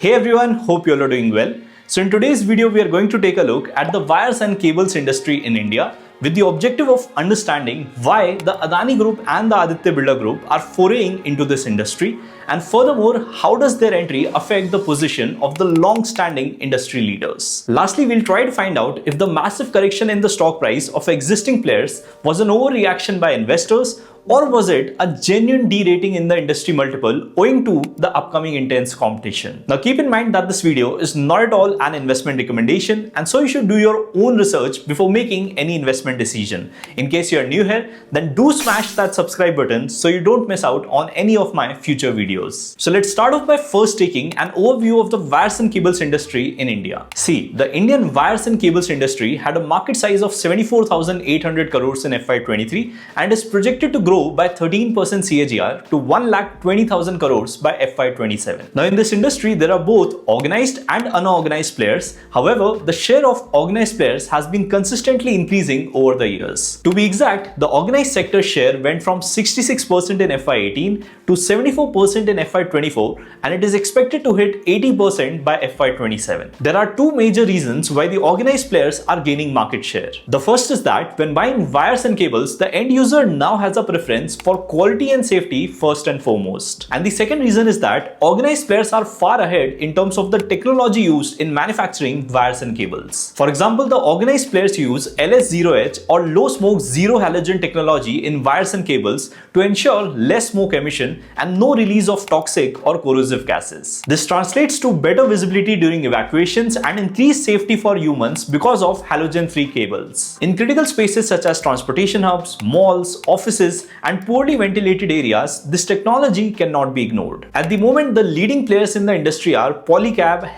Hey everyone, hope you all are doing well. So in today's video, we are going to take a look at the wires and cables industry in India with the objective of understanding why the Adani Group and the Aditya Birla Group are foraying into this industry, and furthermore, how does their entry affect the position of the long-standing industry leaders. Lastly, we'll try to find out if the massive correction in the stock price of existing players was an overreaction by investors, or was it a genuine derating in the industry multiple owing to the upcoming intense competition? Now keep in mind that this video is not at all an investment recommendation, and so you should do your own research before making any investment decision. In case you are new here, then do smash that subscribe button so you don't miss out on any of my future videos. So let's start off by first taking an overview of the wires and cables industry in India. See, the Indian wires and cables industry had a market size of 74,800 crores in FY23 and is projected to grow by 13% CAGR to 1,20,000 crores by FY27. Now in this industry, there are both organized and unorganized players. However, the share of organized players has been consistently increasing over the years. To be exact, the organized sector share went from 66% in FY18 to 74% in FY24, and it is expected to hit 80% by FY27. There are two major reasons why the organized players are gaining market share. The first is that when buying wires and cables, the end user now has a preference for quality and safety first and foremost. And the second reason is that organized players are far ahead in terms of the technology used in manufacturing wires and cables. For example, the organized players use LS0H or low smoke zero halogen technology in wires and cables to ensure less smoke emission and no release of toxic or corrosive gases. This translates to better visibility during evacuations and increased safety for humans because of halogen-free cables. In critical spaces such as transportation hubs, malls, offices, and poorly ventilated areas, this technology cannot be ignored. At the moment, the leading players in the industry are Polycab,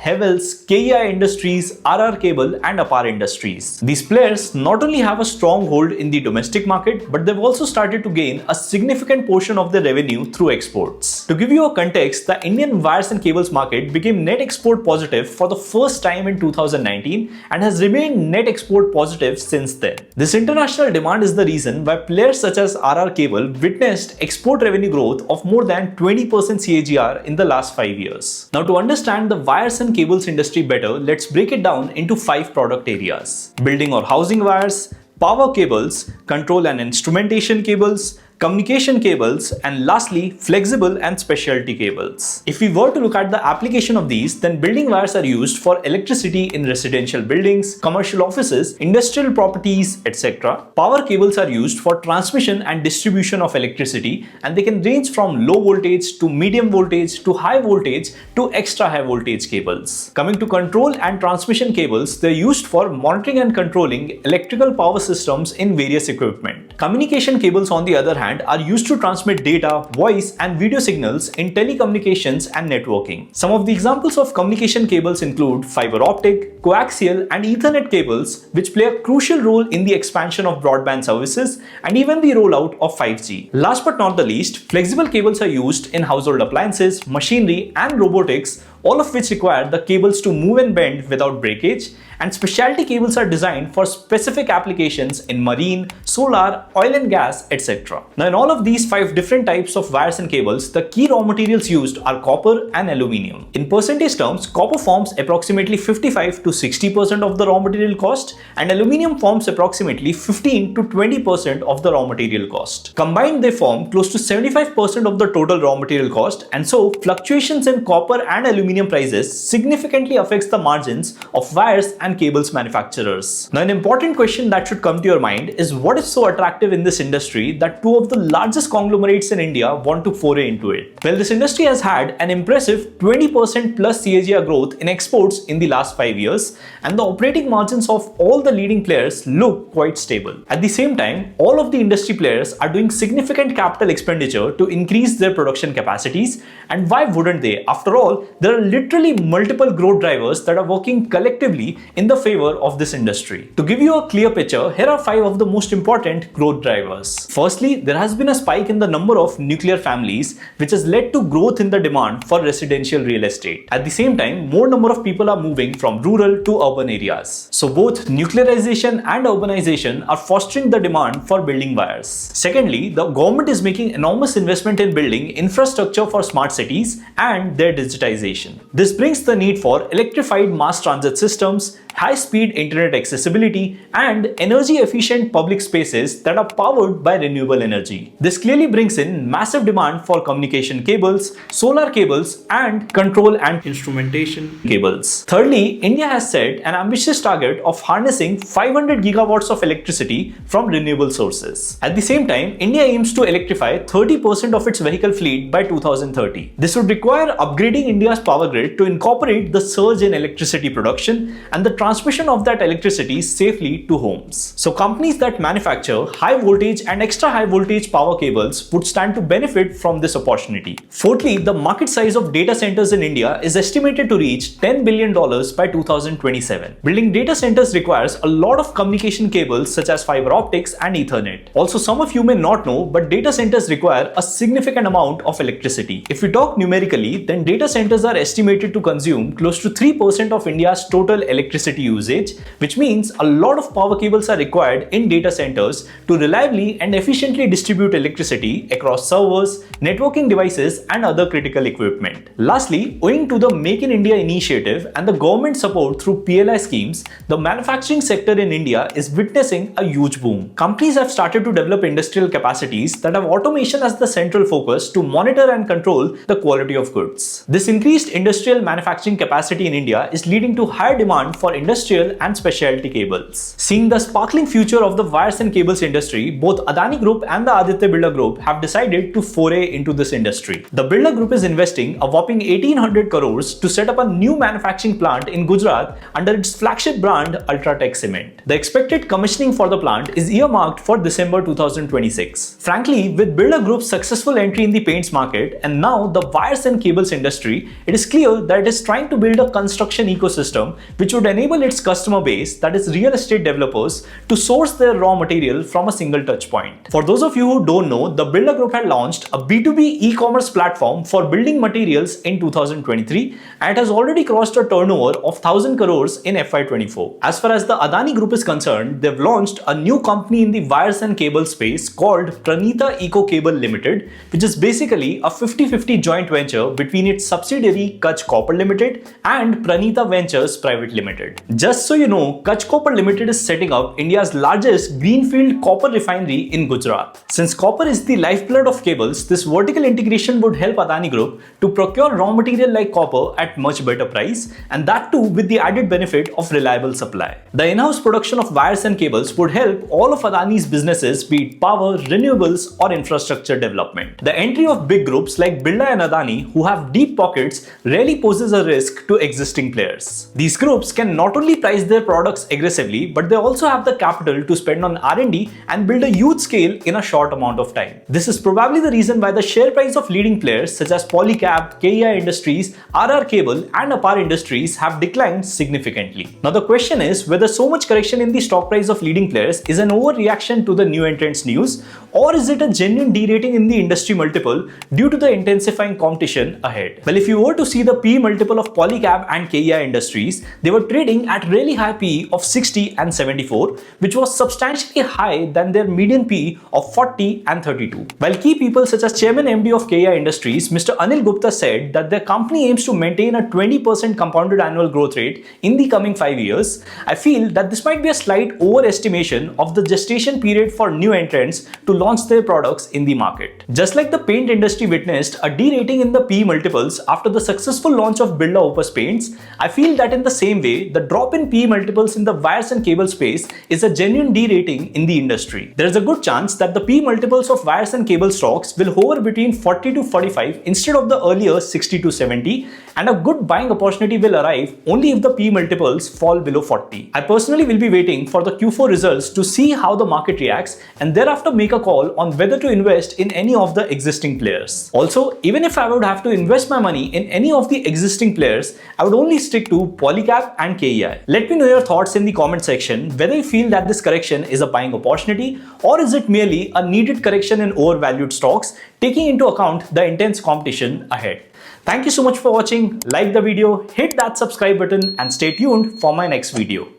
KEI Industries, RR Kabel and Apar Industries. These players not only have a strong hold in the domestic market, but they've also started to gain a significant portion of their revenue through exports. To give you a context, the Indian wires and cables market became net export positive for the first time in 2019 and has remained net export positive since then. This international demand is the reason why players such as RR Cable witnessed export revenue growth of more than 20% CAGR in the last 5 years. Now to understand the wires and cables industry better, let's break it down into 5 product areas: building or housing wires, power cables, control and instrumentation cables, communication cables, and lastly, flexible and specialty cables. If we were to look at the application of these, then building wires are used for electricity in residential buildings, commercial offices, industrial properties, etc. Power cables are used for transmission and distribution of electricity, and they can range from low voltage to medium voltage to high voltage to extra high voltage cables. Coming to control and transmission cables, they're used for monitoring and controlling electrical power systems in various equipment. Communication cables, on the other hand, are used to transmit data, voice and video signals in telecommunications and networking. Some of the examples of communication cables include fiber optic, coaxial and Ethernet cables, which play a crucial role in the expansion of broadband services and even the rollout of 5G. Last but not the least, flexible cables are used in household appliances, machinery and robotics, all of which require the cables to move and bend without breakage, and specialty cables are designed for specific applications in marine, solar, oil and gas, etc. Now in all of these 5 different types of wires and cables, the key raw materials used are copper and aluminium. In percentage terms, copper forms approximately 55 to 60% of the raw material cost, and aluminium forms approximately 15 to 20% of the raw material cost. Combined, they form close to 75% of the total raw material cost, and so fluctuations in copper and aluminium prices significantly affects the margins of wires and cables manufacturers. Now an important question that should come to your mind is, what is so attractive in this industry that 2 of the largest conglomerates in India want to foray into it? Well, this industry has had an impressive 20% plus CAGR growth in exports in the last 5 years, and the operating margins of all the leading players look quite stable. At the same time, all of the industry players are doing significant capital expenditure to increase their production capacities, and why wouldn't they? After all, there are literally multiple growth drivers that are working collectively in the favor of this industry. To give you a clear picture, here are 5 of the most important growth drivers. Firstly, there has been a spike in the number of nuclear families, which has led to growth in the demand for residential real estate. At the same time, more number of people are moving from rural to urban areas. So both nuclearization and urbanization are fostering the demand for building wires. Secondly, the government is making enormous investment in building infrastructure for smart cities and their digitization. transportation. This brings the need for electrified mass transit systems, high-speed internet accessibility, and energy-efficient public spaces that are powered by renewable energy. This clearly brings in massive demand for communication cables, solar cables, and control and instrumentation cables. Thirdly, India has set an ambitious target of harnessing 500 gigawatts of electricity from renewable sources. At the same time, India aims to electrify 30% of its vehicle fleet by 2030. This would require upgrading India's power grid to incorporate the surge in electricity production and the transmission of that electricity safely to homes. So companies that manufacture high voltage and extra high voltage power cables would stand to benefit from this opportunity. Fourthly, the market size of data centers in India is estimated to reach $10 billion by 2027. Building data centers requires a lot of communication cables such as fiber optics and Ethernet. Also, some of you may not know, but data centers require a significant amount of electricity. If we talk numerically, then data centers are estimated to consume close to 3% of India's total electricity usage, which means a lot of power cables are required in data centers to reliably and efficiently distribute electricity across servers, networking devices, and other critical equipment. Lastly, owing to the Make in India initiative and the government support through PLI schemes, the manufacturing sector in India is witnessing a huge boom. Companies have started to develop industrial capacities that have automation as the central focus to monitor and control the quality of goods. This increased industrial manufacturing capacity in India is leading to higher demand for industrial and specialty cables. Seeing the sparkling future of the wires and cables industry, both Adani Group and the Aditya Birla Group have decided to foray into this industry. The Birla Group is investing a whopping 1800 crores to set up a new manufacturing plant in Gujarat under its flagship brand Ultratech Cement. The expected commissioning for the plant is earmarked for December 2026. Frankly, with Birla Group's successful entry in the paints market and now the wires and cables industry, it is clear that it is trying to build a construction ecosystem which would enable its customer base, that is real estate developers, to source their raw material from a single touch point. For those of you who don't know, the Birla Group had launched a B2B e-commerce platform for building materials in 2023 and it has already crossed a turnover of 1000 crores in FY24. As far as the Adani Group is concerned, they've launched a new company in the wires and cable space called Pranita Eco Cable Limited, which is basically a 50-50 joint venture between its subsidiary Kutch Copper Limited and Pranita Ventures Private Limited. Just so you know, Kutch Copper Limited is setting up India's largest greenfield copper refinery in Gujarat. Since copper is the lifeblood of cables, this vertical integration would help Adani Group to procure raw material like copper at much better price, and that too with the added benefit of reliable supply. The in-house production of wires and cables would help all of Adani's businesses, be it power, renewables, or infrastructure development. The entry of big groups like Birla and Adani, who have deep pockets, rarely poses a risk to existing players. These groups can not only price their products aggressively, but they also have the capital to spend on R&D and build a huge scale in a short amount of time. This is probably the reason why the share price of leading players such as Polycab, KEI Industries, Kabel and Apar Industries have declined significantly. Now the question is whether so much correction in the stock price of leading players is an overreaction to the new entrants news, or is it a genuine derating in the industry multiple due to the intensifying competition ahead? Well, if you were to see the PE multiple of Polycab and KEI Industries, they were trading at really high PE of 60 and 74, which was substantially high than their median PE of 40 and 32. While key people such as Chairman MD of KEI Industries, Mr. Anil Gupta, said that their company aims to maintain a 20% compounded annual growth rate in the coming 5 years, I feel that this might be a slight overestimation of the gestation period for new entrants to launch their products in the market. Just like the paint industry witnessed a derating in the PE multiples after the successful launch of Birla Opus paints, I feel that in the same way, the drop in PE multiples in the wires and cable space is a genuine derating in the industry. There is a good chance that the PE multiples of wires and cable stocks will hover between 40 to 45 instead of the earlier 60 to 70, and a good buying opportunity will arrive only if the PE multiples fall below 40. I personally will be waiting for the Q4 results to see how the market reacts and thereafter make a call on whether to invest in any of the existing players. Also, even if I would have to invest my money in any of the existing players, I would only stick to Polycab and KEI. Let me know your thoughts in the comment section whether you feel that this correction is a buying opportunity or is it merely a needed correction in overvalued stocks, taking into account the intense competition ahead. Thank you so much for watching. Like the video, hit that subscribe button and stay tuned for my next video.